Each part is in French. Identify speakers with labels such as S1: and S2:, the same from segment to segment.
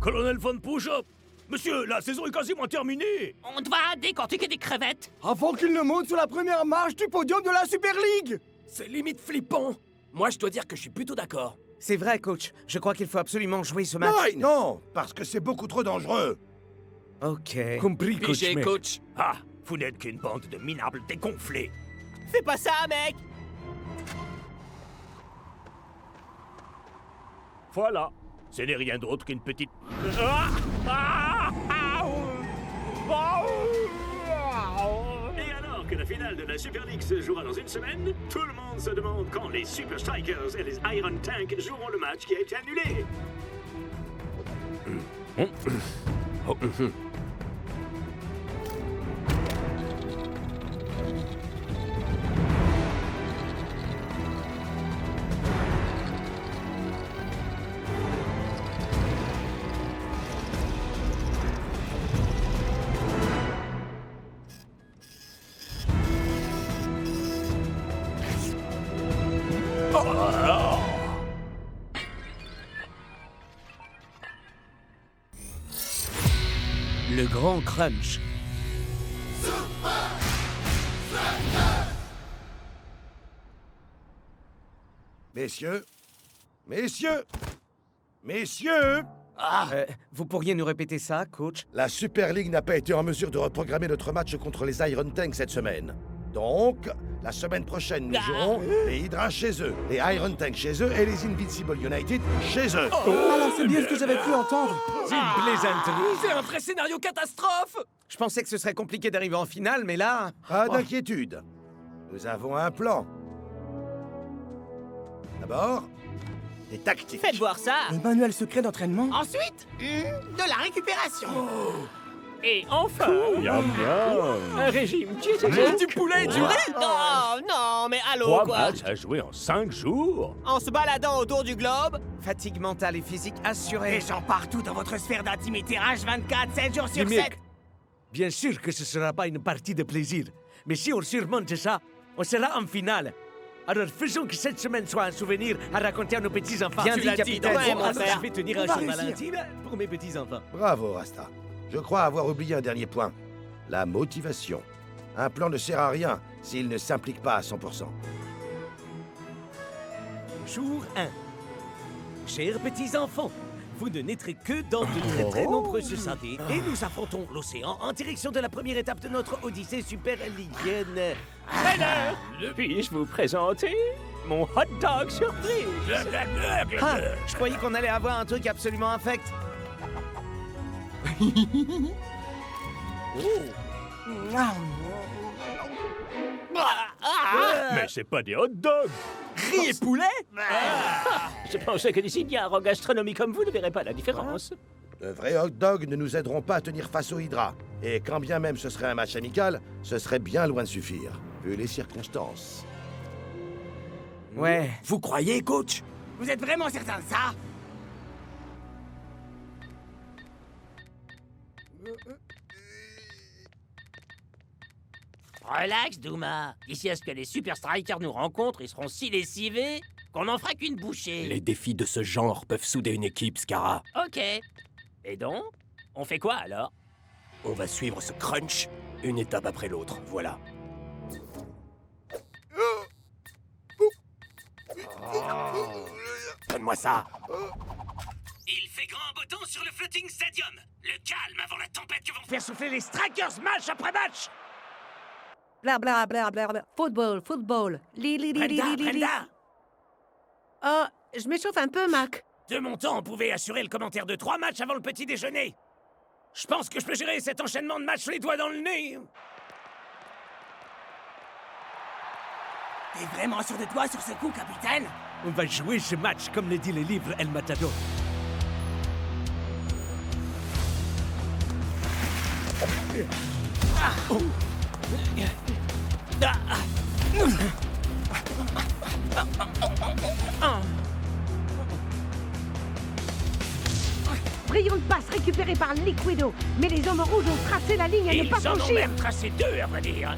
S1: Colonel Von Push-Up! Monsieur, la saison est quasiment terminée!
S2: On doit décortiquer des crevettes.
S3: Avant qu'il ne monte sur la première marche du podium de la Super League!
S4: C'est limite flippant. Moi, je dois dire que je suis plutôt d'accord.
S5: C'est vrai, coach. Je crois qu'il faut absolument jouer ce match.
S6: Non, parce que c'est beaucoup trop dangereux.
S5: Ok.
S7: Compris, coach.
S4: Pigé,
S7: mais-
S4: coach.
S1: Ah, vous n'êtes qu'une bande de minables dégonflés!
S2: Fais pas ça, mec.
S1: Voilà, ce n'est rien d'autre qu'une petite... Ah! Ah! Ah!
S8: Et alors que la finale de la Super League se jouera dans une semaine, tout le monde se demande quand les Super Strikers et les Iron Tank joueront le match qui a été annulé.
S7: Le grand crunch.
S6: Messieurs, messieurs, messieurs,
S5: Vous pourriez nous répéter ça, coach?
S6: la Super League n'a pas été en mesure de reprogrammer notre match contre les Iron Tanks cette semaine. Donc, la semaine prochaine, nous jouerons les Hydra chez eux, les Iron Tanks chez eux et les Invincible United chez eux.
S3: Alors c'est bien ce que j'avais cru entendre.
S7: C'est une plaisanterie.
S4: C'est un vrai scénario catastrophe.
S5: Je pensais que ce serait compliqué d'arriver en finale, mais là...
S6: Pas d'inquiétude. Nous avons un plan. D'abord, des tactiques.
S2: Faites voir ça.
S3: Le manuel secret d'entraînement?
S2: Ensuite, de la récupération.
S1: Et enfin...
S7: Un régime
S4: Du poulet et du riz.
S2: Oh non, mais allô,
S1: 3
S2: quoi.
S1: matchs à jouer en 5 jours?
S2: En se baladant autour du globe.
S5: Fatigue mentale et physique assurée.
S2: Des gens partout dans votre sphère d'intimité H24, 7 jours sur
S7: Jimmy,
S2: 7.
S7: bien sûr que ce sera pas une partie de plaisir. Mais si on surmonte ça, on sera en finale. Alors faisons que cette semaine soit un souvenir à raconter à nos petits-enfants.
S5: Bien
S4: Tu
S5: dit,
S4: l'as dit,
S5: capitaine.
S2: ouais, mon
S7: Alors,
S2: frère.
S7: je vais tenir un
S3: va
S7: jour
S3: réussir.
S7: Valentine pour mes petits-enfants.
S6: Bravo, Rasta. Je crois avoir oublié un dernier point. La motivation. Un plan ne sert à rien s'il ne s'implique pas à 100%.
S7: Jour 1. Chers petits-enfants, vous ne naîtrez que dans de très nombreuses santé et nous affrontons l'océan en direction de la première étape de notre Odyssée super ligienne.
S1: Puis-je vous présenter mon hot dog surprise?
S5: Ah, je croyais qu'on allait avoir un truc absolument infect.
S1: Mais c'est pas des hot dogs!
S4: Riz et poulet.
S1: Je pensais que des signes en gastronomie comme vous ne verraient pas la différence.
S6: De vrais hot dogs ne nous aideront pas à tenir face aux Hydra. Et quand bien même ce serait un match amical, ce serait bien loin de suffire, vu les circonstances.
S5: Ouais.
S4: Vous croyez, coach?
S2: Vous êtes vraiment certain de ça? Relax, Douma. D'ici à ce que les Super Strikers nous rencontrent, ils seront si lessivés qu'on n'en fera qu'une bouchée.
S4: Les défis de ce genre peuvent souder une équipe, Scara.
S2: Ok. Et donc, on fait quoi alors?
S4: On va suivre ce crunch, une étape après l'autre, voilà. Donne-moi ça.
S8: Il fait grand beau temps sur le Floating Stadium. Le calme avant la tempête que vont
S7: Faire souffler les Strikers match après match.
S9: Bla bla bla bla bla. Football, football. Li li li li li li li. Oh, je m'échauffe un peu, Mac.
S7: De mon temps, on pouvait assurer le commentaire de 3 matchs avant le petit déjeuner. Je pense que je peux gérer cet enchaînement de matchs les doigts dans le nez.
S2: T'es vraiment sûr de toi sur ce coup, capitaine?
S7: On va jouer ce match comme le dit le livre El Matador.
S9: Brillant de passe récupéré par Liquido. Mais les hommes rouges ont tracé la ligne à ne pas
S1: Ils en ont
S9: franchir.
S1: même tracé 2, à vrai dire.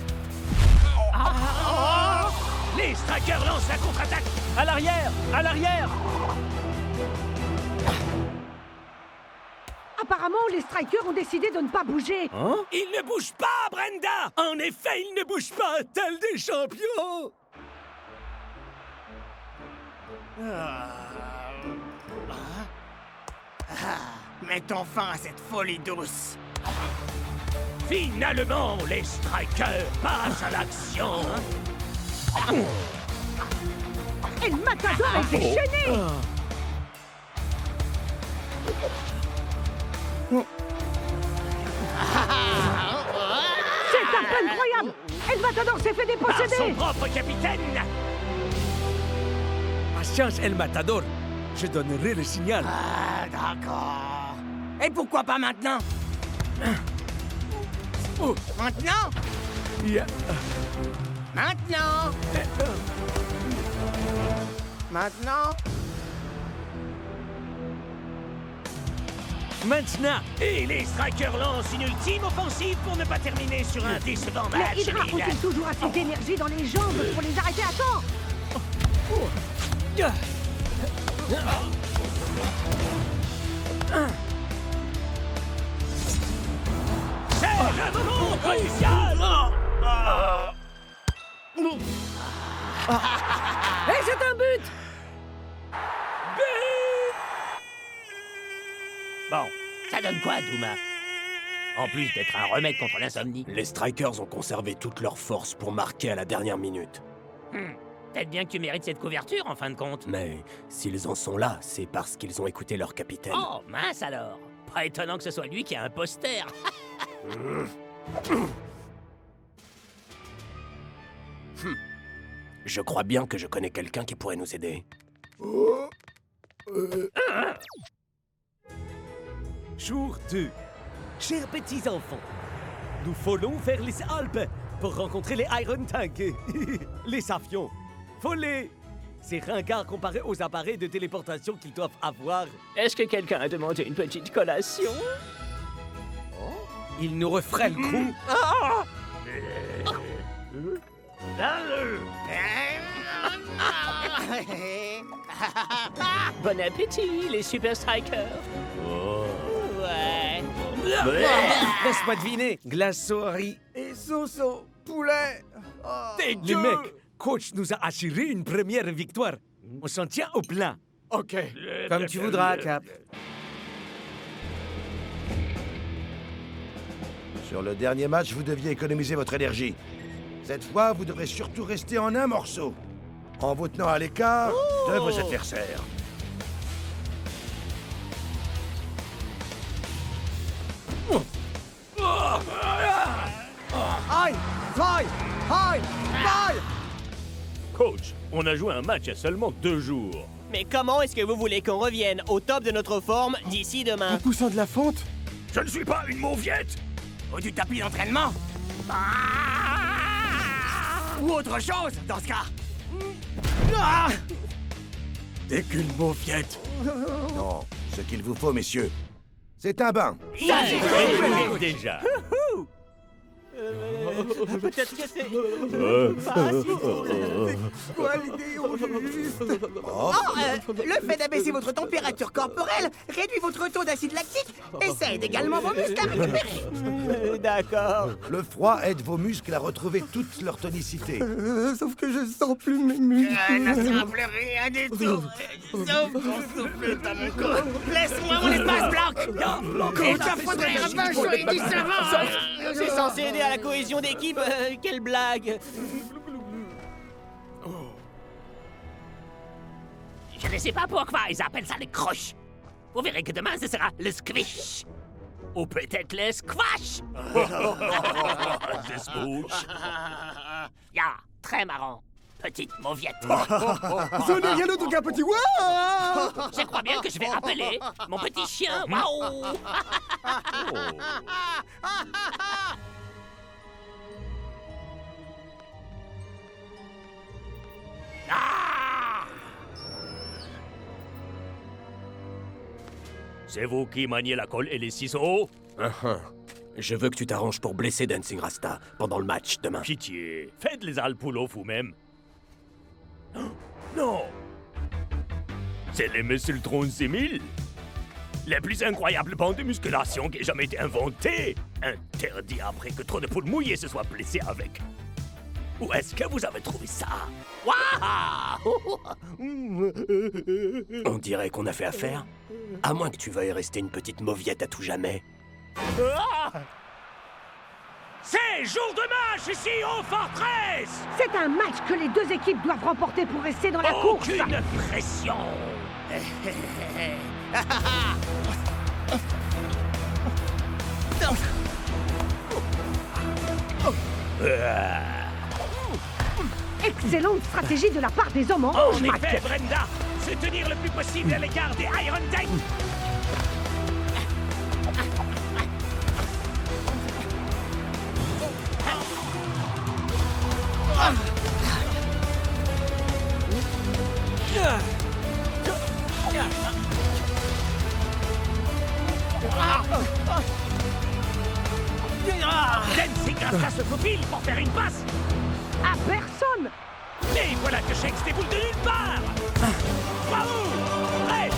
S7: Les Strikers lancent la contre-attaque. À l'arrière. À l'arrière.
S9: Apparemment, les strikers ont décidé de ne pas bouger.
S7: Il ne bouge pas, Brenda! En effet, il ne bouge pas, tel des champions!
S5: Mettons fin à cette folie douce.
S2: Finalement, les strikers passent à l'action.
S9: Et le Matador est déchaîné. C'est un peu incroyable. Et le Matador s'est fait
S2: Par son
S9: déposséder.
S2: propre capitaine.
S7: Patience, El Matador. Je donnerai le signal.
S5: Ah, d'accord. Et pourquoi pas maintenant? Maintenant? Maintenant? Maintenant?
S7: Maintenant!
S2: Et les strikers lancent une ultime offensive pour ne pas terminer sur un décevant match.
S9: Les Hydra
S2: Lille.
S9: ont-ils toujours assez d'énergie dans les jambes pour les arrêter à temps?
S2: C'est le moment crucial.
S9: Et c'est un but.
S2: Bon, ça donne quoi, Douma? En plus d'être un remède contre l'insomnie.
S4: Les Strikers ont conservé toute leur force pour marquer à la dernière minute.
S2: Peut-être bien que tu mérites cette couverture, en fin de compte.
S4: Mais s'ils en sont là, c'est parce qu'ils ont écouté leur capitaine.
S2: Oh, mince alors. Pas étonnant que ce soit lui qui a un poster.
S4: Je crois bien que je connais quelqu'un qui pourrait nous aider.
S7: Jour 2. Chers petits enfants, nous volons vers les Alpes pour rencontrer les Iron Tank. Les avions. Volés. C'est ringard comparé aux appareils de téléportation qu'ils doivent avoir.
S5: Est-ce que quelqu'un a demandé une petite collation?
S7: Ils nous referaient le coup.
S5: Bon appétit, les Super Strikers. Ouais.
S7: Laisse-moi deviner. Glace au riz.
S3: Et sauce au poulet. Ah.
S7: Les mecs, coach nous a assuré une première victoire. On s'en tient au plan.
S3: Ok.
S5: Comme tu voudras, Cap.
S6: Sur le dernier match, vous deviez économiser votre énergie. Cette fois, vous devrez surtout rester en un morceau, en vous tenant à l'écart de vos adversaires.
S3: Aïe! Aïe! Aïe! Aïe!
S1: Coach, on a joué un match il y a seulement 2 jours.
S5: Mais comment est-ce que vous voulez qu'on revienne au top de notre forme d'ici demain?
S3: Poussant de la fonte?
S1: Je ne suis pas une mauviette.
S5: Ou du tapis d'entraînement? Ou autre chose, dans ce cas?
S6: T'es qu'une mauviette. Non, ce qu'il vous faut, messieurs, c'est un bain.
S1: Déjà.
S5: Peut-être que c'est...
S3: Quoi l'idée au juste?
S10: Le fait d'abaisser votre température corporelle réduit votre taux d'acide lactique et ça aide également vos muscles à récupérer.
S5: D'accord.
S6: Le froid aide vos muscles à retrouver toute leur tonicité.
S3: Sauf que je sens plus mes muscles.
S10: Ne sera plus rien du tout. Sauf ton souffle dans mon corps. Laisse-moi mon espace, Blanc. Il te faudrait un bain chaud et du savon.
S5: C'est censé aider à la cohésion d'équipe. Quelle blague.
S2: Je ne sais pas pourquoi ils appellent ça les croches. Vous verrez que demain, ce sera le squish. Ou peut-être le squash.
S1: C'est spooch.
S2: Ya, très marrant. Petite mauviette.
S3: Ce n'est rien d'autre qu'un petit waouh!
S2: Je crois bien que je vais appeler mon petit chien. Waouh. Ah!
S1: C'est vous qui maniez la colle et les ciseaux?
S4: Je veux que tu t'arranges pour blesser Dancing Rasta pendant le match demain.
S1: Pitié, faites les alpoulos vous-même. Non! C'est les Messultrons 6000? La plus incroyable bande de musculation qui ait jamais été inventée. Interdit après que trop de poules mouillées se soient blessées avec. Où est-ce que vous avez trouvé ça? Waouh!
S4: On dirait qu'on a fait affaire. À moins que tu veuilles rester une petite mauviette à tout jamais.
S2: C'est jour de match ici au Fortress!
S9: C'est un match que les deux équipes doivent remporter pour rester dans la course.
S2: Aucune pression!
S9: Excellente stratégie de la part des hommes en rouge,
S2: En
S9: Mac.
S2: effet, Brenda, se tenir le plus possible à l'égard des Iron Tank. Dancing Rasta se faufile pour faire une passe.
S9: À personne.
S2: Mais voilà que Shanks déboule de nulle part. Bravo! Prêt!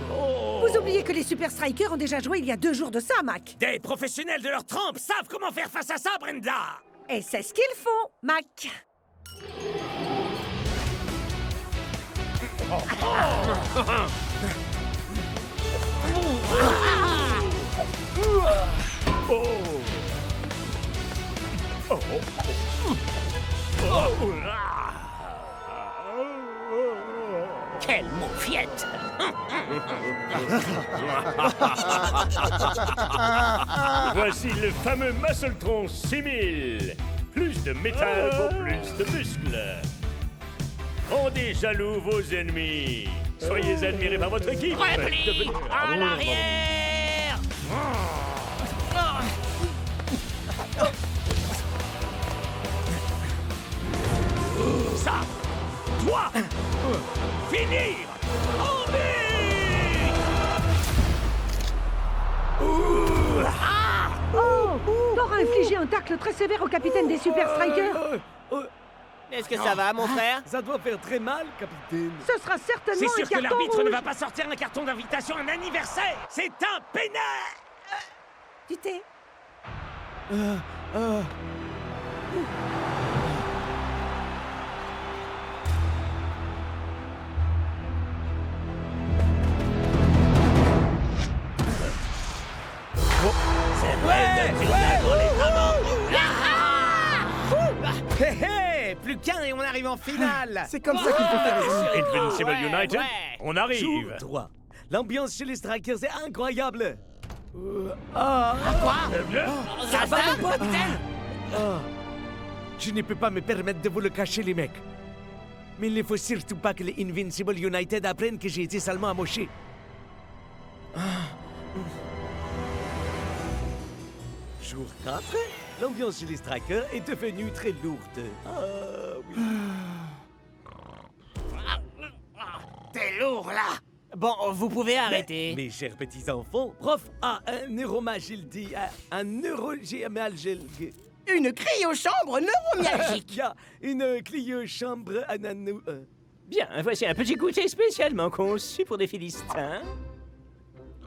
S9: Vous oubliez que les Super Strikers ont déjà joué il y a 2 jours de ça, Mac.
S2: Des professionnels de leur trempe savent comment faire face à ça, Brenda.
S9: Et c'est ce qu'ils font, Mac.
S2: Quelle mauviette!
S1: Voici le fameux Muscletron 6000. Plus de métal pour plus de muscles. Rendez jaloux vos ennemis. Soyez admirés par votre équipe.
S2: Repli! À l'arrière! Ça doit finir en but!
S9: Oh, t'auras infligé un tacle très sévère au capitaine des Super Strikers.
S10: Est-ce que ça va, mon frère?
S7: Ça doit faire très mal, capitaine.
S9: Ce sera certainement
S2: C'est
S9: un
S2: sûr que
S9: carton
S2: l'arbitre
S9: rouge.
S2: ne va pas sortir un carton d'invitation à un anniversaire! C'est un pénal!
S9: Tu t'es...
S5: Hé hé! Plus qu'un et on arrive en finale!
S3: C'est comme ça qu'il faut faire, les amis.
S1: Invincible United,
S10: ouais.
S1: on
S7: Jour
S1: arrive.
S7: 3. L'ambiance chez les Strikers est incroyable.
S10: Ça va, mon capitaine?
S7: Je ne peux pas me permettre de vous le cacher, les mecs. Mais il ne faut surtout pas que les Invincible United apprennent que j'ai été salement amoché. Jour 4. L'ambiance chez les Strikers est devenue très lourde. Oui.
S10: T'es lourd, là! Bon, vous pouvez arrêter.
S7: Mes chers petits-enfants, prof a un neuromagildi, un neurogémalgilgue.
S3: Une cryochambre neuromyalgique.
S7: Il y a une clio-chambre à nanou.
S2: Bien, voici un petit goûter spécialement conçu pour des Philistins.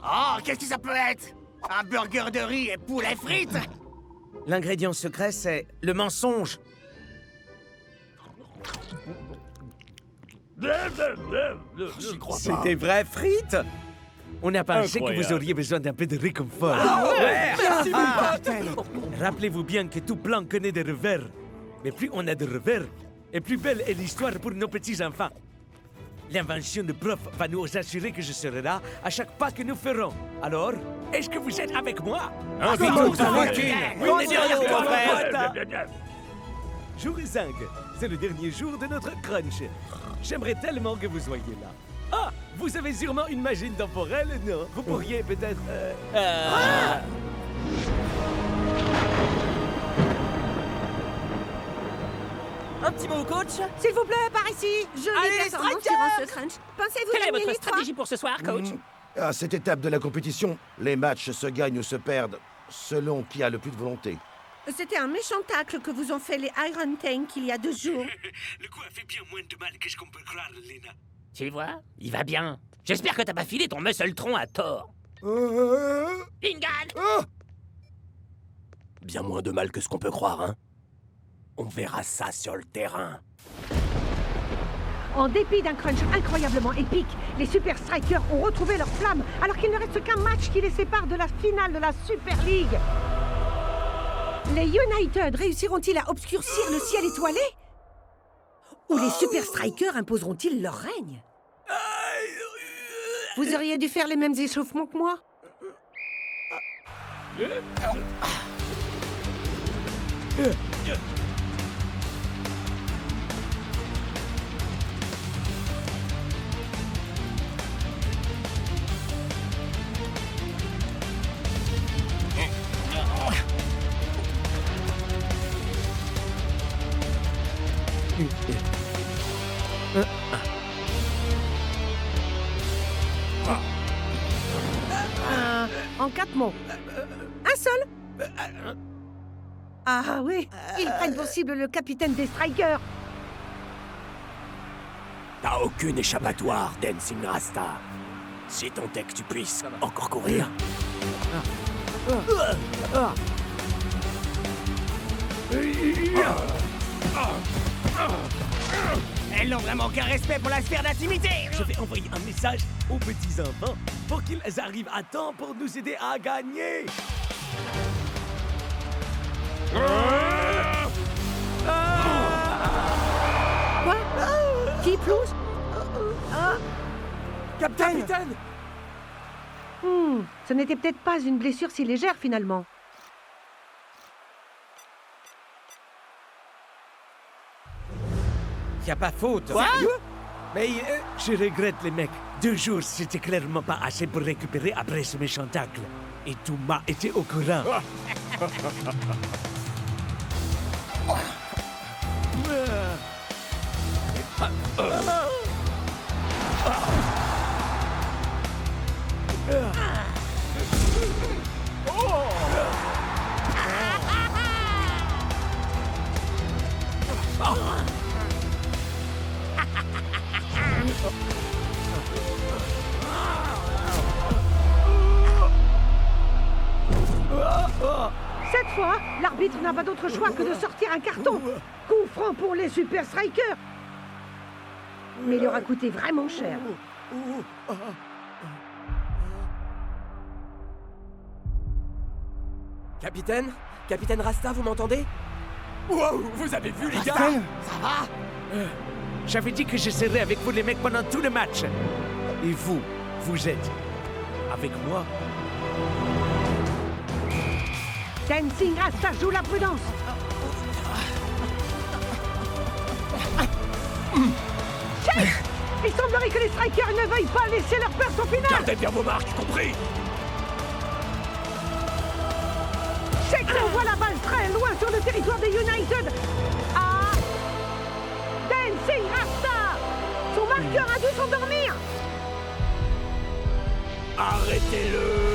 S10: Oh, qu'est-ce que ça peut être? Un burger de riz et poulet frites?
S5: L'ingrédient secret, c'est le mensonge.
S7: C'était vrai, frites? On a pensé que vous
S1: Incroyable.
S7: auriez besoin d'un peu de réconfort.
S3: Merci, mon capitaine.
S7: Rappelez-vous bien que tout plan connaît des revers. Mais plus on a de revers, et plus belle est l'histoire pour nos petits-enfants. L'invention de prof va nous assurer que je serai là à chaque pas que nous ferons. Alors, est-ce que vous êtes avec moi?
S3: Comment ça va,
S10: Oui, on est derrière toi, frère!
S7: Jour 5, c'est le dernier jour de notre crunch. J'aimerais tellement que vous soyez là. Ah, vous avez sûrement une machine temporelle, non? Vous pourriez peut-être...
S10: Un petit mot au coach?
S9: S'il vous plaît, par ici. Je
S10: Allez,
S9: vais descendre
S10: Strikers
S9: durant ce crunch. Pensez-vous
S2: Quelle est
S9: gagner
S2: votre
S9: les
S2: stratégie pour ce soir, coach?
S6: À cette étape de la compétition, les matchs se gagnent ou se perdent selon qui a le plus de volonté.
S9: 3? C'était un méchant tacle que vous ont fait les Iron Tank il y a 2 jours.
S8: Le coup a fait bien moins de mal que je qu'on peut croire, Lena.
S2: Tu vois, il va bien. J'espère que t'as pas filé ton muscletron à tort. Ingan!
S4: Bien moins de mal que ce qu'on peut croire, hein. On verra ça sur le terrain.
S9: En dépit d'un crunch incroyablement épique, les Super Strikers ont retrouvé leur flamme alors qu'il ne reste qu'un match qui les sépare de la finale de la Super League. Les United réussiront-ils à obscurcir le ciel étoilé? Ou les Super Strikers imposeront-ils leur règne? Vous auriez dû faire les mêmes échauffements que moi. En 4 mots. Un seul? Ah oui, ils prennent pour cible le capitaine des Strikers.
S4: T'as aucune échappatoire, Dancing Rasta. Si tant est que tu puisses encore courir.
S10: Elles n'ont vraiment aucun respect pour la sphère d'intimité.
S7: Je vais envoyer un message aux petits enfants pour qu'ils arrivent à temps pour nous aider à gagner.
S9: Quoi? Qui Plouse?
S7: Capitaine!
S9: Ce n'était peut-être pas une blessure si légère finalement.
S7: Y a pas faute.
S10: Quoi?
S7: Mais je regrette les mecs. 2 jours, c'était clairement pas assez pour récupérer après ce méchant tacle. Et tout m'a été au courant.
S9: Cette fois, l'arbitre n'a pas d'autre choix que de sortir un carton. Coup franc pour les Super Strikers. Mais il aura coûté vraiment cher.
S4: Capitaine? Capitaine Rasta, vous m'entendez? Wow, vous avez vu, les gars?
S10: Ça va?
S7: J'avais dit que je serais avec vous les mecs pendant tout le match. Et vous, vous êtes avec moi?
S9: Dancing Rasta joue la prudence. Chef! Il semblerait que les Strikers ne veuillent pas laisser leur place au final.
S4: Gardez bien vos marques, compris?
S9: Check envoie la balle très loin sur le territoire des United. Ah! Dancing Rasta! Son marqueur a dû s'endormir.
S4: Arrêtez-le!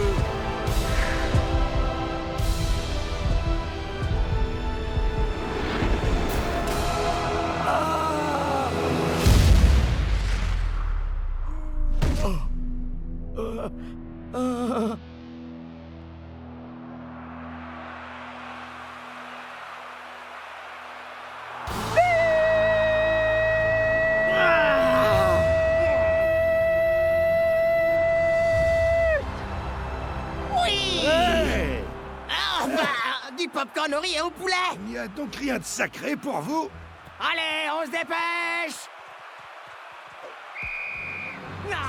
S10: Du popcorn au riz et au poulet.
S6: Il n'y a donc rien de sacré pour vous?
S10: Allez, on se dépêche.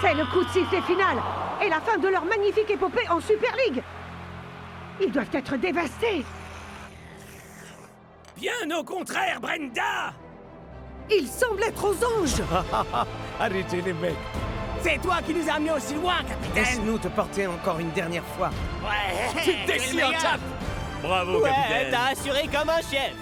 S9: C'est le coup de sifflet final et la fin de leur magnifique épopée en Super League. Ils doivent être dévastés.
S7: Bien au contraire, Brenda!
S9: Ils semblent être aux anges.
S7: Arrêtez les mecs.
S10: C'est toi qui nous as amenés aussi loin, capitaine.
S7: Laisse-nous te porter encore une dernière fois.
S10: Ouais.
S4: Tu te déchires,
S10: meilleur.
S4: Cap!
S1: Bravo, capitaine.
S10: T'as assuré comme un chef.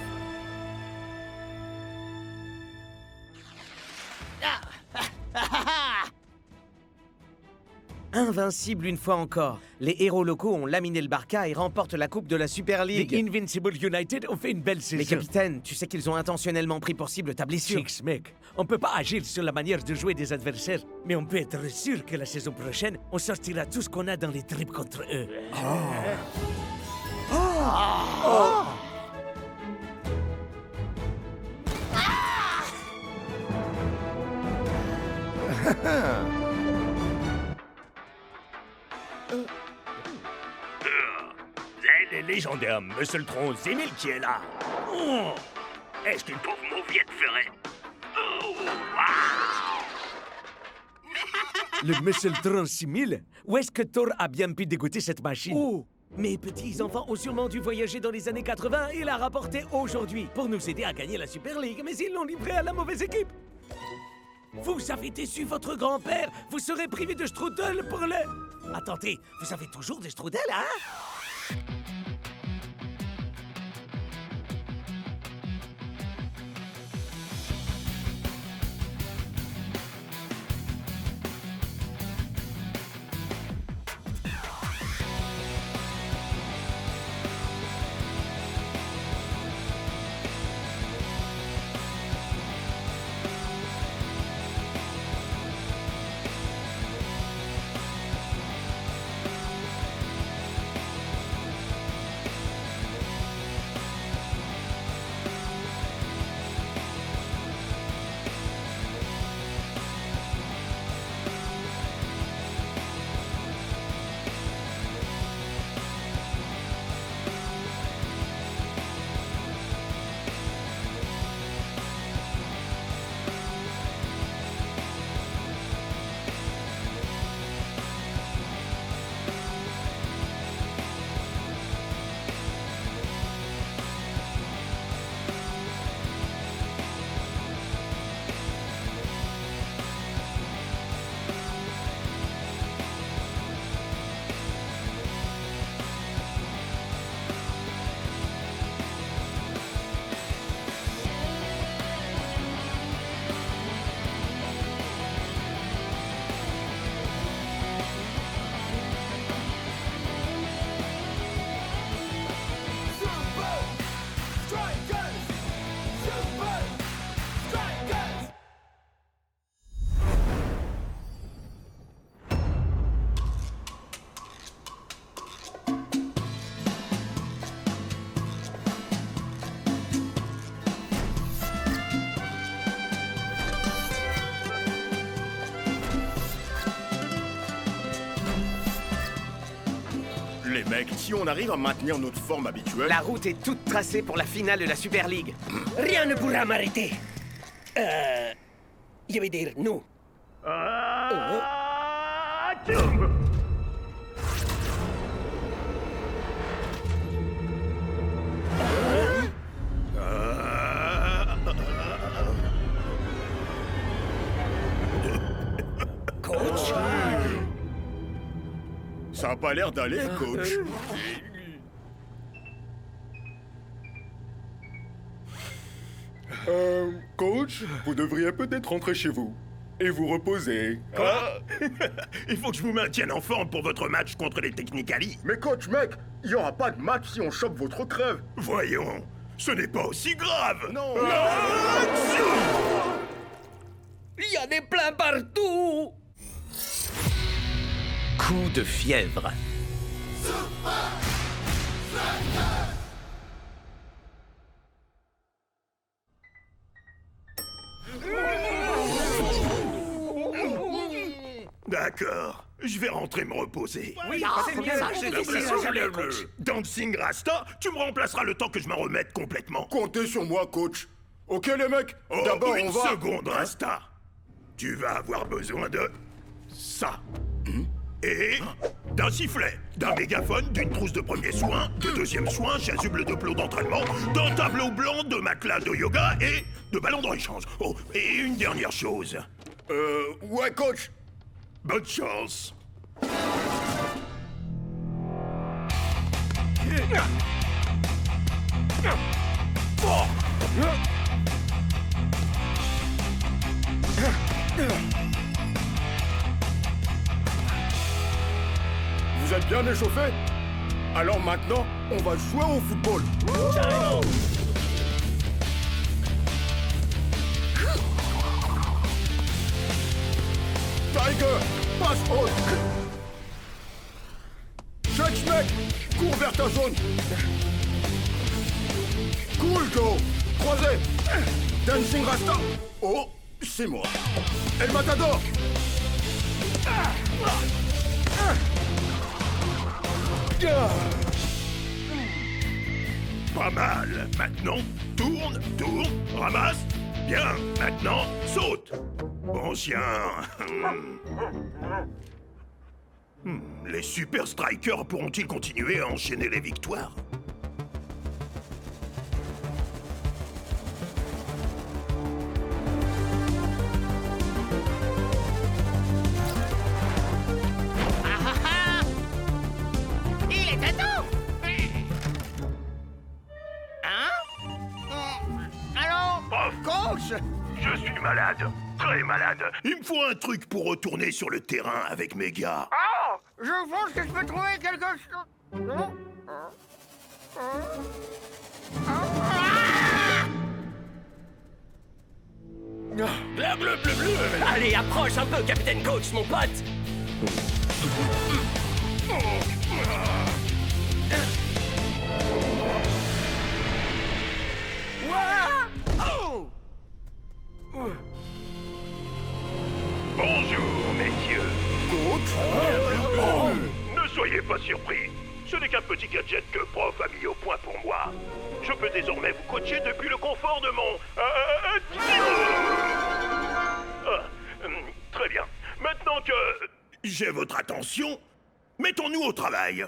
S7: invincibles une fois encore. Les héros locaux ont laminé le Barca et remportent la coupe de la Super League.
S4: Les Invincible United ont fait une belle saison.
S7: Mais capitaine, tu sais qu'ils ont intentionnellement pris pour cible ta blessure.
S4: Six, mec, on peut pas agir sur la manière de jouer des adversaires, mais on peut être sûr que la saison prochaine, on sortira tout ce qu'on a dans les tripes contre eux.
S1: C'est le légendaire Muscletron 6000 qui est là. Oh, est-ce qu'une pauvre mauviette ferait? Oh,
S4: Le Muscletron 6000? Où est-ce que Thor a bien pu dégoûter cette machine?
S7: Oh! Mes petits-enfants ont sûrement dû voyager dans les années 80 et la rapporter aujourd'hui pour nous aider à gagner la Super League, mais ils l'ont livré à la mauvaise équipe. Vous avez déçu votre grand-père. Vous serez privé de strudel pour le... Attendez, vous avez toujours des strudels, hein?
S11: Les mecs, si on arrive à maintenir notre forme habituelle...
S5: La route est toute tracée pour la finale de la Super League.
S10: Rien ne pourra m'arrêter. Je vais dire nous.
S11: Coach? Ça a pas l'air d'aller, coach.
S12: Coach, vous devriez peut-être rentrer chez vous et vous reposer.
S11: Quoi? Il faut que je vous maintienne en forme pour votre match contre les Technicali.
S12: Mais coach, mec, il y aura pas de match si on chope votre crève.
S11: Voyons, ce n'est pas aussi grave.
S12: Non.
S10: Il y a des plats partout.
S7: Coup de fièvre.
S11: D'accord, je vais rentrer me reposer.
S10: Oui, c'est bien ça, j'ai l'impression que coach.
S11: Dancing Rasta, tu me remplaceras le temps que je m'en remette complètement.
S12: Comptez sur moi, coach. Ok, les mecs,
S11: Oh,
S12: d'abord
S11: une
S12: on va...
S11: seconde, Rasta. Tu vas avoir besoin de... ça. Et d'un sifflet, d'un mégaphone, d'une trousse de premier soin, de deuxième soin, chasuble de plot d'entraînement, d'un tableau blanc, de matelas de yoga et de ballons de rechange. Oh, et une dernière chose.
S12: Ouais, coach.
S11: Bonne chance.
S12: Bien échauffé? Alors maintenant, on va jouer au football. Tiger, passe haute. Check, mec, cours vers ta zone. Cool, Joe. Croisé. Dancing Rasta. Oh, c'est moi. El Matador.
S11: Pas mal. Maintenant, tourne, ramasse. Bien, maintenant, saute. Bon chien. Les Super Strikers pourront-ils continuer à enchaîner les victoires?
S10: Il était temps! Hein? Allô? Coach?
S11: Je suis malade, très malade. Il me faut un truc pour retourner sur le terrain avec mes gars.
S10: Ah! Je pense que je peux trouver quelque chose.
S2: Allez, approche un peu, Capitaine Coach, mon pote.
S11: Bonjour, messieurs. Ne soyez pas surpris. Ce n'est qu'un petit gadget que Prof a mis au point pour moi. Je peux désormais vous coacher depuis le confort de mon... très bien. Maintenant que j'ai votre attention, mettons-nous au travail.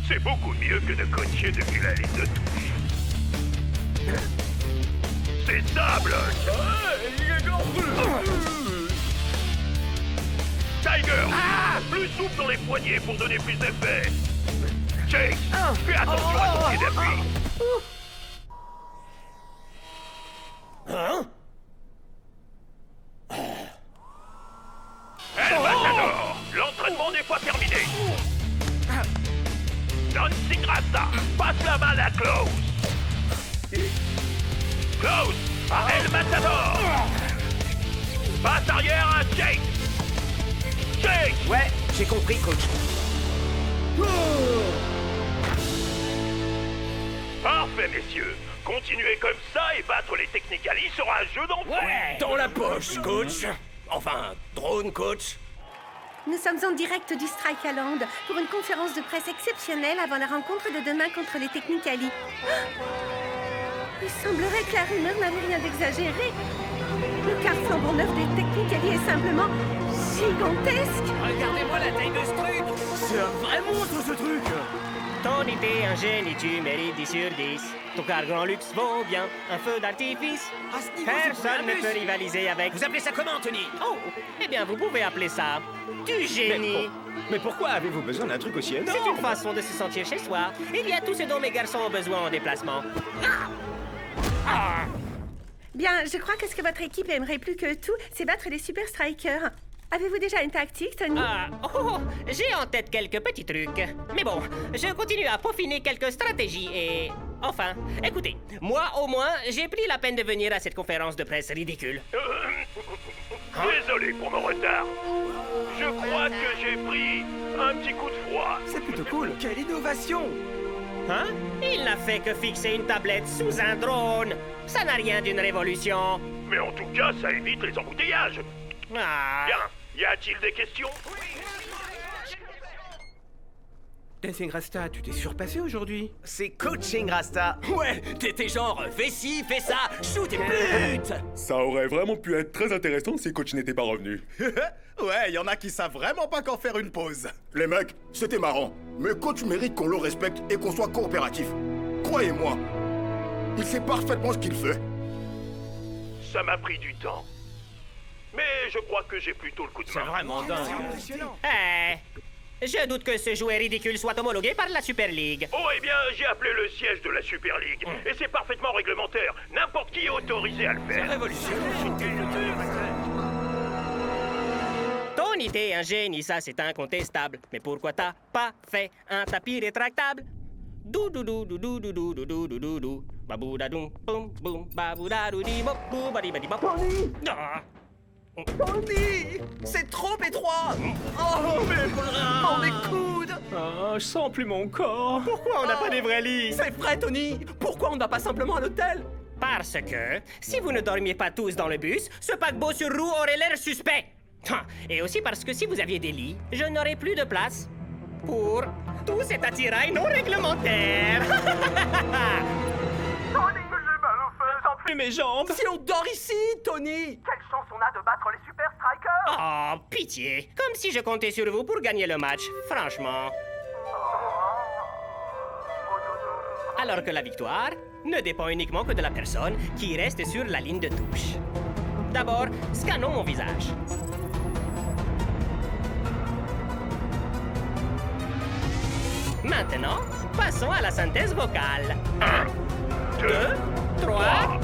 S11: C'est beaucoup mieux que de coacher depuis la ligne de touche. C'est ça, Bloch. Tiger, plus souple dans les poignets pour donner plus d'effet. Jake, fais attention à ton pied d'appui.
S2: Hein?
S11: El Matador, l'entraînement n'est pas terminé. Dancing Rasta, passe la balle à Klaus. Klaus, à El Matador. Passe arrière à Jake. Jake.
S2: Ouais, j'ai compris, coach.
S11: Parfait, messieurs. Continuez comme ça et battre les Technicali sera un jeu d'enfant.
S2: Ouais, dans la poche, coach. Enfin, drone, coach.
S9: Nous sommes en direct du Strikaland pour une conférence de presse exceptionnelle avant la rencontre de demain contre les Technicali. Il semblerait que la rumeur n'avait rien d'exagéré. Le car flambant neuf des Technicali est simplement gigantesque.
S2: Regardez-moi la taille de ce truc.
S3: C'est un vrai monstre, ce truc.
S13: Ton idée, un génie, tu mérites 10 sur 10. Ton car grand luxe vaut bien un feu d'artifice.
S3: À ce niveau,
S13: Personne ne peut rivaliser avec...
S2: Vous appelez ça comment, Tony?
S13: Oh, eh bien, vous pouvez appeler ça du génie.
S3: Mais pourquoi avez-vous besoin d'un truc aussi énorme?
S13: C'est une façon de se sentir chez soi. Il y a tout ce dont mes garçons ont besoin en déplacement.
S9: Bien, je crois que ce que votre équipe aimerait plus que tout, c'est battre les Super Strikers. Avez-vous déjà une tactique, Tony?
S13: J'ai en tête quelques petits trucs. Mais bon, je continue à peaufiner quelques stratégies et... Enfin, écoutez, moi au moins, j'ai pris la peine de venir à cette conférence de presse ridicule.
S11: Désolé pour mon retard. Je crois que j'ai pris un petit coup de froid.
S3: C'est plutôt cool. Quelle innovation!
S13: Hein? Il n'a fait que fixer une tablette sous un drone. Ça n'a rien d'une révolution.
S11: Mais en tout cas, ça évite les embouteillages.
S13: Ah.
S11: Bien, y a-t-il des questions?
S3: Dancing Rasta, tu t'es surpassé aujourd'hui.
S7: C'est Coaching Rasta.
S2: Ouais, t'étais genre, fais ci, fais ça, shoot et pute.
S12: Ça aurait vraiment pu être très intéressant si Coach n'était pas revenu.
S14: Ouais, y en a qui savent vraiment pas qu'en faire une pause.
S11: Les mecs, c'était marrant. Mais Coach mérite qu'on le respecte et qu'on soit coopératif. Croyez-moi, il sait parfaitement ce qu'il fait. Ça m'a pris du temps. Mais je crois que j'ai plutôt le coup de main.
S13: C'est vraiment dingue. Je doute que ce jouet ridicule soit homologué par la Super League.
S11: Oh, eh bien, j'ai appelé le siège de la Super League. Et c'est parfaitement réglementaire. N'importe qui est autorisé à le faire.
S2: C'est révolutionnaire.
S13: Tony, t'es un génie, ça c'est incontestable. Mais pourquoi t'as pas fait un tapis rétractable? Dou dou dou dou dou dou dou dou dou dou dou dou. Baboudadoum, boum boum, baboudadoudi bop, boubadibadi bop.
S10: Tony! C'est trop étroit! Oh, mes bras! Oh, mes coudes!
S8: Oh, je sens plus mon corps.
S10: Pourquoi on n'a pas des vrais lits? C'est vrai, Tony! Pourquoi on ne va pas simplement à l'hôtel?
S13: Parce que, si vous ne dormiez pas tous dans le bus, ce paquebot sur roue aurait l'air suspect. Et aussi parce que si vous aviez des lits, je n'aurais plus de place pour tout cet attirail non réglementaire.
S10: Tony, j'ai mal aux fesses! Je sens plus mes jambes! Si on dort ici, Tony! Quelle chance on a de battre les Super Strikers!
S13: Oh, pitié. Comme si je comptais sur vous pour gagner le match, franchement. Alors que la victoire ne dépend uniquement que de la personne qui reste sur la ligne de touche. D'abord, scannons mon visage. Maintenant, passons à la synthèse vocale. 1, 2, 3...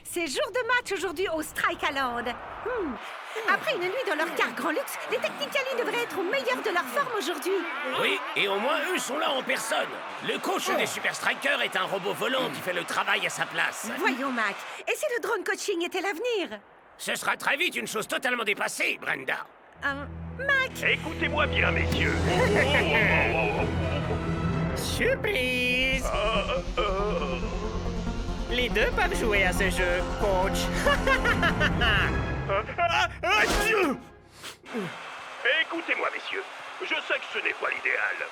S9: C'est jour de match aujourd'hui au Strike Island. Après une nuit dans leur car grand luxe, les Technicali devraient être au meilleur de leur forme aujourd'hui.
S2: Oui, et au moins eux sont là en personne. Le coach des Super Strikers est un robot volant qui fait le travail à sa place.
S9: Voyons, Mac. Et si le drone coaching était l'avenir?
S2: Ce sera très vite une chose totalement dépassée, Brenda.
S9: Mac!
S11: Écoutez-moi bien, messieurs.
S13: Surprise! Les deux peuvent jouer à ce jeu, coach.
S11: Écoutez-moi, messieurs. Je sais que ce n'est pas l'idéal.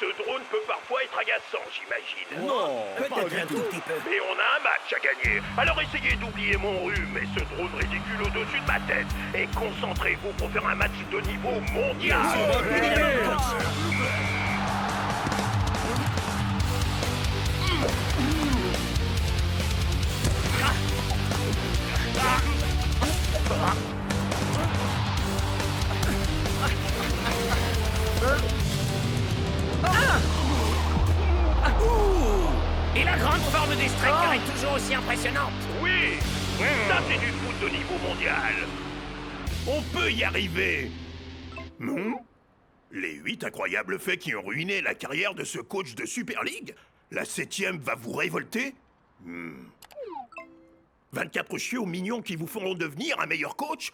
S11: Ce drone peut parfois être agaçant, j'imagine.
S2: Non, peut-être un tout petit peu.
S11: Mais on a un match à gagner. Alors essayez d'oublier mon rhume et ce drone ridicule au-dessus de ma tête. Et concentrez-vous pour faire un match de niveau mondial.
S2: Et la grande forme des Strikers est toujours aussi impressionnante.
S11: Oui, ça c'est du foot de niveau mondial. On peut y arriver. Les 8 incroyables faits qui ont ruiné la carrière de ce coach de Super League? La 7e va vous révolter? 24 chiots mignons qui vous feront devenir un meilleur coach?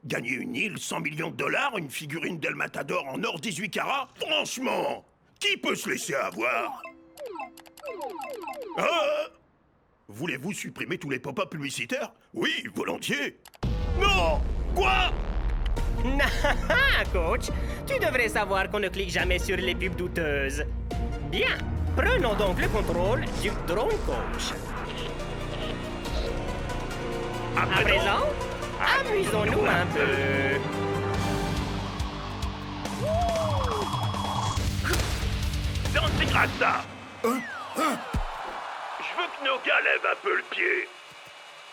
S11: Gagner une île, 100 millions de dollars, une figurine d'El Matador en or 18 carats? Franchement, qui peut se laisser avoir? Voulez-vous supprimer tous les pop-up publicitaires? Oui, volontiers. Non! Quoi?
S13: Coach, tu devrais savoir qu'on ne clique jamais sur les pubs douteuses. Bien, prenons donc le contrôle du drone coach. À présent, amusons-nous un peu.
S11: Dancing Rasta! Je veux que nos gars lèvent un peu le pied.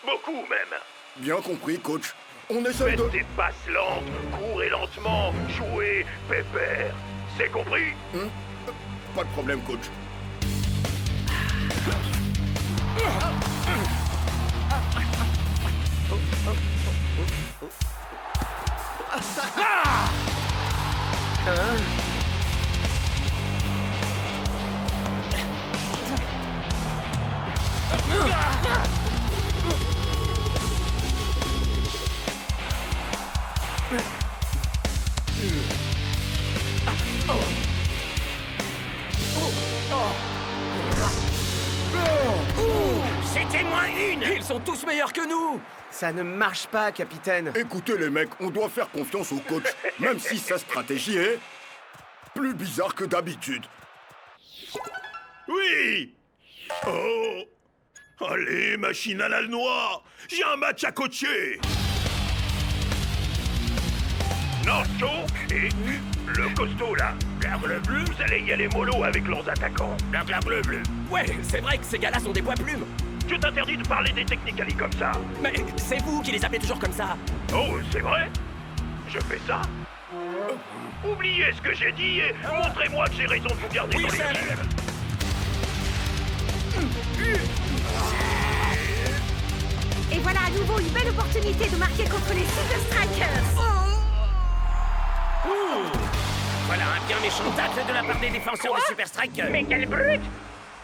S11: Beaucoup même.
S12: Bien compris, coach. On essaie de...
S11: Faites des passes lentes, courez lentement, jouez, pépère. C'est compris?
S12: Pas de problème, coach.
S2: C'était moins une!
S10: Ils sont tous meilleurs que nous! Ça ne marche pas, capitaine.
S12: Écoutez, les mecs, on doit faire confiance au coach, même si sa stratégie est plus bizarre que d'habitude.
S11: Oui! Oh! Allez, machine à la noix! J'ai un match à coacher! Nacho et le costaud, là. Le bleu, vous allez y aller mollo avec leurs attaquants. Le bleu.
S10: Ouais, c'est vrai que ces gars-là sont des poids-plumes.
S11: Je t'interdis de parler des Technicali comme ça.
S10: Mais c'est vous qui les appelez toujours comme ça.
S11: Oh, c'est vrai? Je fais ça? Oubliez ce que j'ai dit et montrez-moi que j'ai raison de vous garder dans les
S9: Et voilà à nouveau une belle opportunité de marquer contre les Super Strikers.
S2: Voilà un bien méchant tacle de la part des défenseurs de Super Strikers.
S13: Mais quelle brute!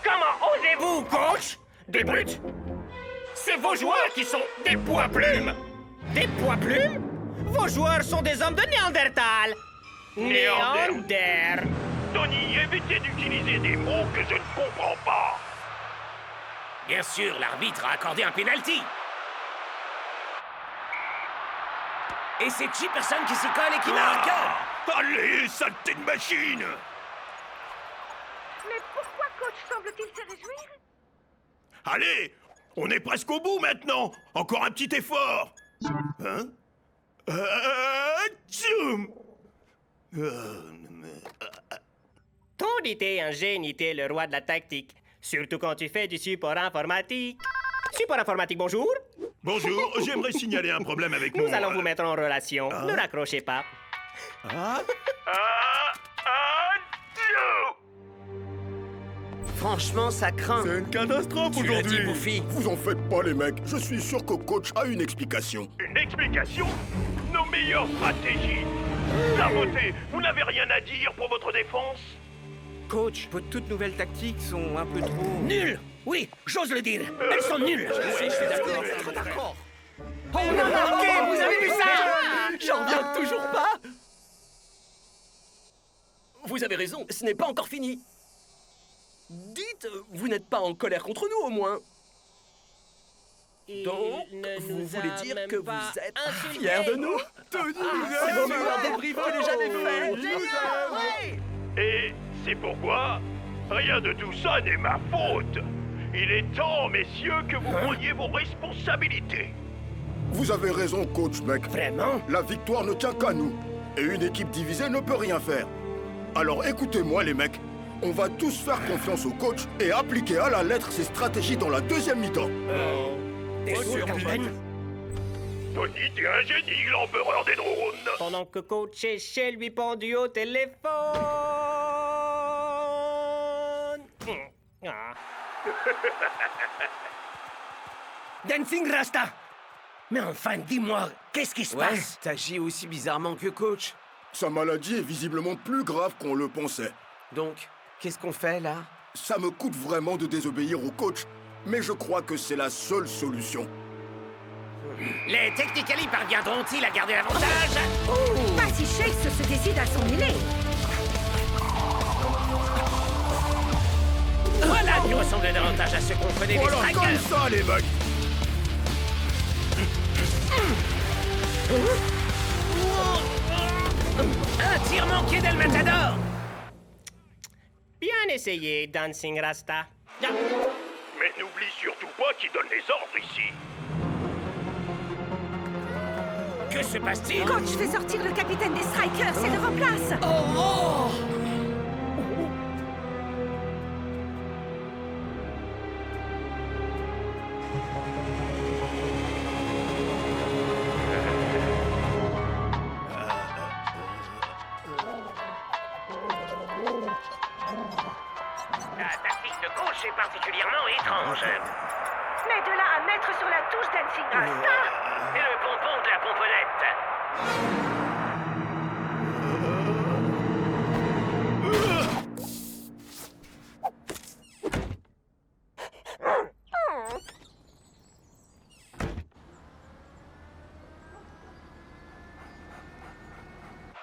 S13: Comment osez-vous, coach? Des brutes? C'est vos joueurs qui sont des poids-plumes! Des poids-plumes? Vos joueurs sont des hommes de Néandertal! Néander!
S11: Tony, évitez d'utiliser des mots que je ne comprends pas.
S2: Bien sûr, l'arbitre a accordé un penalty. Et c'est Chipperson qui s'y colle et qui marque.
S11: Allez, saleté de machine!
S9: Mais pourquoi coach semble-t-il se réjouir?
S11: Allez, on est presque au bout maintenant. Encore un petit effort. Hein? Tchoum!
S13: Tony t'es un génie, t'es le roi de la tactique. Surtout quand tu fais du support informatique. Support informatique, bonjour.
S11: Bonjour, j'aimerais signaler un problème avec mon...
S13: Nous allons vous mettre en relation. Ne raccrochez pas.
S7: Franchement, ça craint.
S12: C'est une catastrophe
S7: Tu l'as dit,
S12: aujourd'hui.
S7: Buffy.
S12: Vous en faites pas, les mecs. Je suis sûr que coach a une explication.
S11: Une explication? Nos meilleures stratégies. Saboté, vous n'avez rien à dire pour votre défense?
S3: Coach, vos toutes nouvelles tactiques sont un peu trop...
S2: Nul. Oui, j'ose le dire. Elles sont nulles.
S3: Je suis d'accord.
S10: Oh non, ok, vous avez vu ça?
S3: J'en reviens toujours pas. Vous avez raison, ce n'est pas encore fini. Dites, vous n'êtes pas en colère contre nous, au moins. Donc, vous voulez dire que vous êtes fiers de nous? Tony, c'est le meilleur débrief que j'ai jamais fait.
S11: Et c'est pourquoi rien de tout ça n'est ma faute. Il est temps, messieurs, que vous preniez vos responsabilités.
S12: Vous avez raison, coach, mec.
S2: Vraiment?
S12: La victoire ne tient qu'à nous. Et une équipe divisée ne peut rien faire. Alors écoutez-moi, les mecs. On va tous faire confiance au coach et appliquer à la lettre ses stratégies dans la deuxième mi-temps.
S2: T'es sûr, capitaine?
S11: Tony, t'es un génie, l'empereur des drones.
S13: Pendant que coach est chez lui pendu au téléphone. Ah.
S2: Dancing Rasta. Mais enfin, dis-moi, qu'est-ce qui se passe?
S7: T'agis aussi bizarrement que coach.
S12: Sa maladie est visiblement plus grave qu'on le pensait.
S7: Donc, qu'est-ce qu'on fait, là?
S12: Ça me coûte vraiment de désobéir au coach, mais je crois que c'est la seule solution.
S2: Les Technically parviendront-ils à garder l'avantage?
S9: Pas si Chase se décide à s'en mêler.
S2: Voilà qui ressemble davantage à ce qu'on connaît des
S11: Voilà, comme
S2: Strikers.
S11: ça, les mecs.
S2: Un tir manqué d'El Matador.
S13: Bien essayé, Dancing Rasta.
S11: Mais n'oublie surtout pas qui donne les ordres ici.
S2: Que se passe-t-il?
S9: Coach fait sortir le capitaine des Strikers et le remplace.
S2: La tactique de coach est particulièrement étrange.
S9: Mais de là à mettre sur la touche Dancing Rasta.
S2: C'est le pompon de la pomponnette.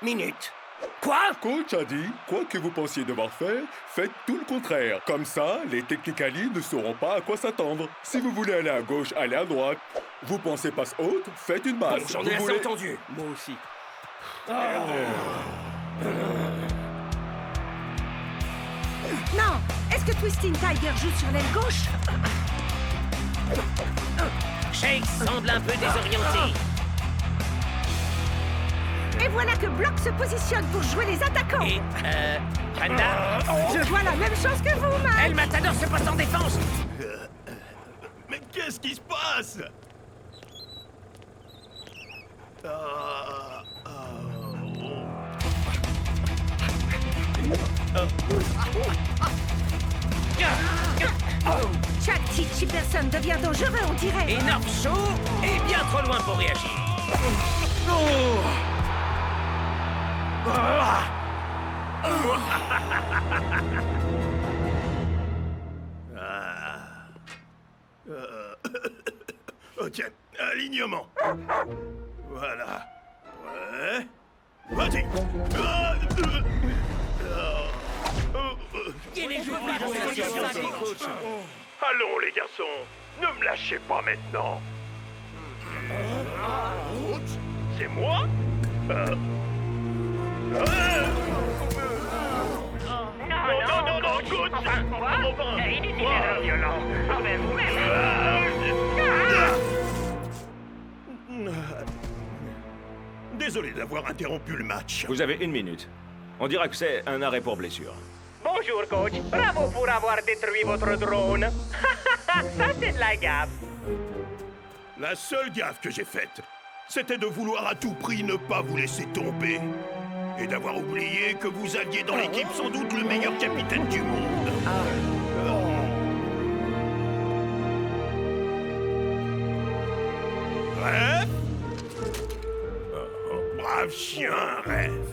S2: Minute. Quoi?
S15: Coach a dit, quoi que vous pensiez devoir faire, faites tout le contraire. Comme ça, les Technically ne sauront pas à quoi s'attendre. Si vous voulez aller à gauche, allez à droite. Vous pensez passe haute, faites une base.
S2: Bon, j'en ai assez entendu.
S3: Moi aussi.
S9: Non, est-ce que Twisting Tiger joue sur l'aile gauche?
S2: Shake semble un peu désorienté.
S9: Et voilà que Block se positionne pour jouer les attaquants.
S2: Et, Brenda?
S9: Je vois la même chose que vous, Mike.
S2: El Matador se poste en défense.
S11: Mais qu'est-ce qui se passe?
S9: Chaque petite personne devient dangereux, on dirait.
S7: Et North Shore est bien trop loin pour réagir.
S11: Ok, alignement. Voilà. Ouais. Vas-y. Allons, les garçons. Ne me lâchez pas maintenant. C'est moi? Non, coach. Inutile violent. Désolé d'avoir interrompu le match.
S1: Vous avez 1 minute. On dira que c'est un arrêt pour blessure.
S13: Bonjour, coach. Bravo pour avoir détruit votre drone. Ça, c'est de la gaffe.
S11: La seule gaffe que j'ai faite, c'était de vouloir à tout prix ne pas vous laisser tomber. Et d'avoir oublié que vous aviez dans l'équipe sans doute le meilleur capitaine du monde. Rêve? Brave chien, Rêve.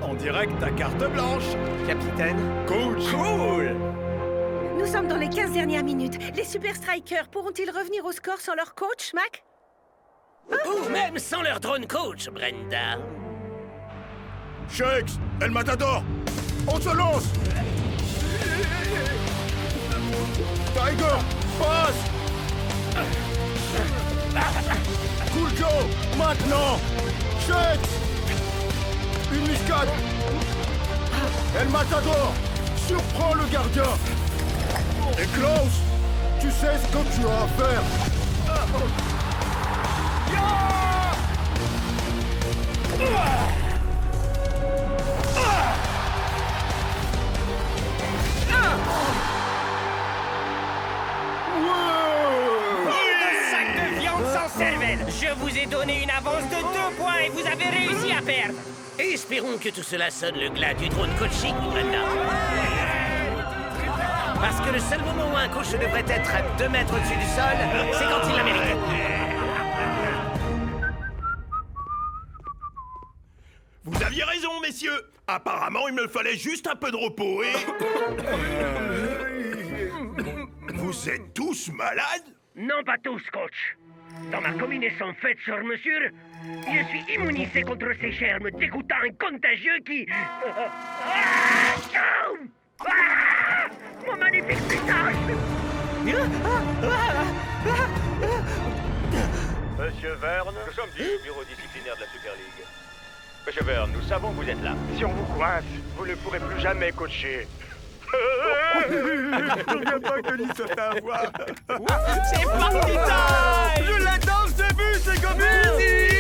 S14: On dirait que ta carte blanche, capitaine.
S11: Coach.
S14: Cool.
S9: Nous sommes dans les 15 dernières minutes. Les Super Strikers pourront-ils revenir au score sans leur coach, Mac?
S2: Ou même sans leur drone coach, Brenda.
S12: Shakes, El Matador, on se lance. Tiger, passe. Cool Joe, maintenant. Shakes, une muscade. El Matador, surprends le gardien. Et Klaus, tu sais ce que tu as à faire.
S13: Sac de viande sans cervelle. Je vous ai donné une avance de 2 points et vous avez réussi à perdre.
S2: Espérons que tout cela sonne le glas du drone coaching, Brenda. Parce que le seul moment où un coach devrait être à 2 mètres au-dessus du sol, c'est quand il la mérite.
S11: Vous aviez raison, messieurs. Apparemment, il me fallait juste un peu de repos et... Vous êtes tous malades?
S16: Non, pas tous, coach. Dans ma combinaison faite sur mesure, je suis immunisé contre ces germes dégoûtants et contagieux qui... Mon magnifique visage!
S1: Monsieur Verne, nous sommes du bureau disciplinaire de la Super League. Monsieur Verne, nous savons que vous êtes là.
S16: Si on vous coince, vous ne pourrez plus jamais coacher.
S14: Je viens pas que Lee se fait avoir.
S13: C'est parti time!
S14: Je l'adore, j'ai vu, c'est comme easy.